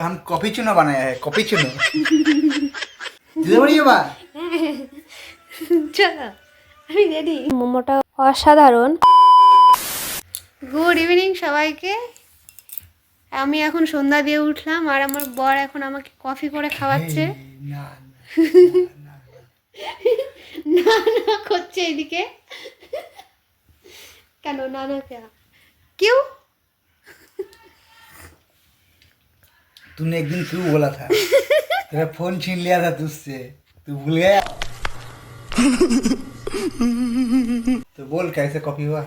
हम कॉफी चूना बनाया है, कॉफी चूना। দিদি বাবা চলো আমি রেডি। মোমোটা অসাধারণ। গুড ইভিনিং সবাইকে। আমি এখন সন্ধ্যা দিয়ে উঠলাম আর আমার বর এখন আমাকে কফি করে খাওয়াচ্ছে। না না না করছে এদিকে। কেন না না क्यों? तूने एक दिन क्यों बोला था तेरा फोन छीन लिया था तुझसे, तू भूल गया? तो बोल कैसे कॉफी हुआ?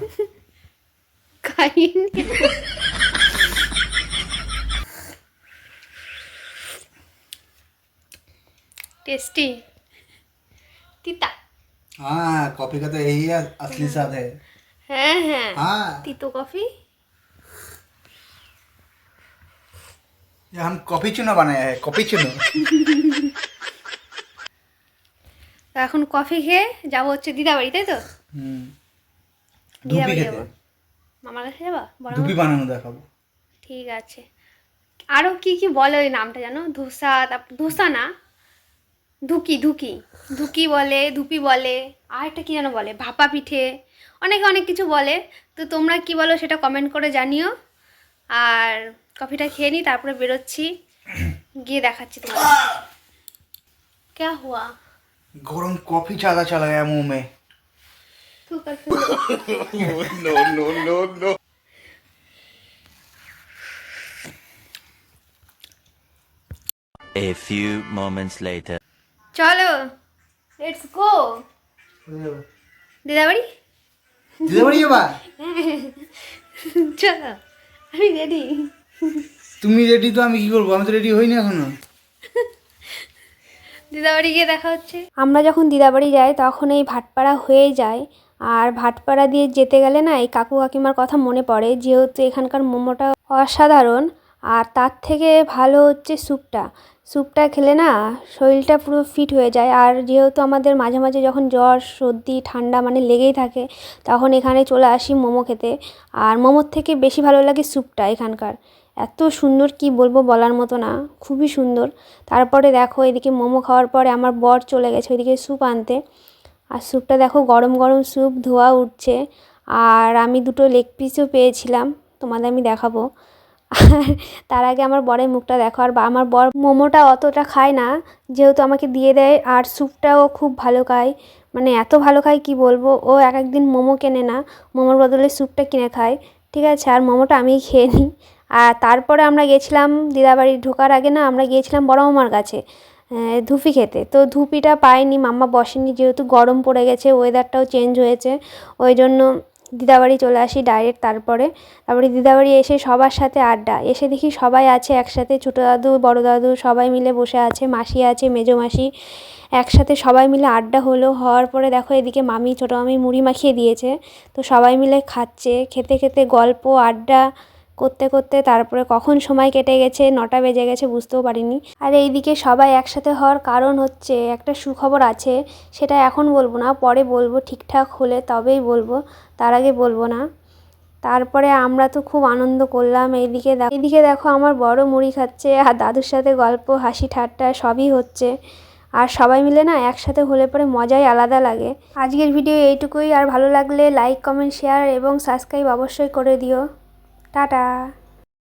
खाइए टेस्टी तीता। हाँ कॉफी का तो यही है असली स्वाद है। हाँ हाँ तीतो कॉफी। ये हम कॉफी चूना बनाया है, कॉफी चूना। তো এখন কফি খেয়ে যাবো হচ্ছে দিদা বাড়ি, তাই তো? দিদা ধুপি বাড়ি খেতে, যাবো। মামার কাছে যাবো বড় ধুপি বানানো দেখাবো। ঠিক আছে। আরও কি কি বলে ওই নামটা জানো? ধোসা, তারপর ধোসা না, ধুকি ধুকি ধুকি বলে, ধুপি বলে, আর একটা কী যেন বলে, ভাপা পিঠে, অনেকে অনেক কিছু বলে। তো তোমরা কি বলো সেটা কমেন্ট করে জানিও। আর কফিটা খেয়ে নিই, তারপরে বেরোচ্ছি, গিয়ে দেখাচ্ছি তোমাদের। क्या हुआ? गरम कॉफी ज्यादा चला गया मुंह में। तू कर no no no no. A few moments later. চলো লেটস গো দিদা বাড়ি। দিদি বাড়ি যাবা? চলো আমি রেডি। তুমি রেডি তো আমি কি করবো, আমি তো রেডি হইনি এখনো। দিদাবাড়ি গিয়ে দেখা হচ্ছে। আমরা যখন দিদাবাড়ি যাই তখন এই ভাটপাড়া হয়ে যায়। আর ভাটপাড়া দিয়ে যেতে গেলে না এই কাকু কাকিমার কথা মনে পড়ে, যেহেতু এখানকার মোমোটা অসাধারণ। আর তার থেকে ভালো হচ্ছে স্যুপটা। স্যুপটা খেলে না শরীরটা পুরো ফিট হয়ে যায়। আর যেহেতু আমাদের মাঝে মাঝে যখন জ্বর সর্দি ঠান্ডা মানে লেগেই থাকে, তখন এখানে চলে আসি মোমো খেতে। আর মোমোর থেকে বেশি ভালো লাগে স্যুপটা এখানকার। এত সুন্দর কি বলবো, বলার মতো না, খুবই সুন্দর। তারপরে দেখো এদিকে মোমো খাওয়ার পরে আমার বর চলে গেছে ওইদিকে স্যুপ আনতে। আর স্যুপটা দেখো গরম গরম স্যুপ, ধোয়া উঠছে। আর আমি দুটো লেগ পিসও পেয়েছিলাম, তোমাদের আমি দেখাবো। আর তার আগে আমার বরের মুখটা দেখো। আর আমার বর মোমোটা অতটা খায় না, যেহেতু আমাকে দিয়ে দেয়। আর স্যুপটাও খুব ভালো খায়, মানে এত ভালো খায় কি বলবো। ও এক একদিন মোমো কেনে না, মোমোর বদলে স্যুপটা কিনে খায়। ঠিক আছে, আর মোমোটা আমিই খেয়ে নিই। আর তারপরে আমরা গেছিলাম দিদাবাড়ি ঢোকার আগে না আমরা গিয়েছিলাম বড় মামার কাছে ধুপি খেতে। তো ধুপিটা পাইনি, মাম্মা বসেনি, যেহেতু গরম পড়ে গেছে, ওয়েদারটাও চেঞ্জ হয়েছে, ওই জন্য দিদাবাড়ি চলে আসি ডাইরেক্ট। তারপরে দিদাবাড়ি এসে সবার সাথে আড্ডা, এসে দেখি সবাই আছে একসাথে, ছোটো দাদু বড় দাদু সবাই মিলে বসে আছে, মাসি আছে, মেজো মাসি, একসাথে সবাই মিলে আড্ডা হলো। হওয়ার পরে দেখো এদিকে মামি ছোটো মামি মুড়ি মাখিয়ে দিয়েছে। তো সবাই মিলে খাচ্ছে, খেতে খেতে গল্প আড্ডা করতে করতে তারপরে কখন সময় কেটে গেছে, 9টা বেজে গেছে বুঝতেও পারিনি। আর এইদিকে সবাই একসাথে হওয়ার কারণ হচ্ছে একটা সুখবর আছে, সেটা এখন বলবো না, পরে বলবো, ঠিকঠাক হলে তবেই বলবো, তার আগে বলবো না। তারপরে আমরা তো খুব আনন্দ করলাম। এইদিকে দেখো আমার বড় মুড়ি খাচ্ছে, আর দাদুর সাথে গল্প হাসি ঠাট্টা সবই হচ্ছে। আর সবাই মিলে না একসাথে হলে পরে মজাই আলাদা লাগে। আজকের ভিডিও এইটুকুই। আর ভালো লাগলে লাইক কমেন্ট শেয়ার এবং সাবস্ক্রাইব অবশ্যই করে দিও। টাটা।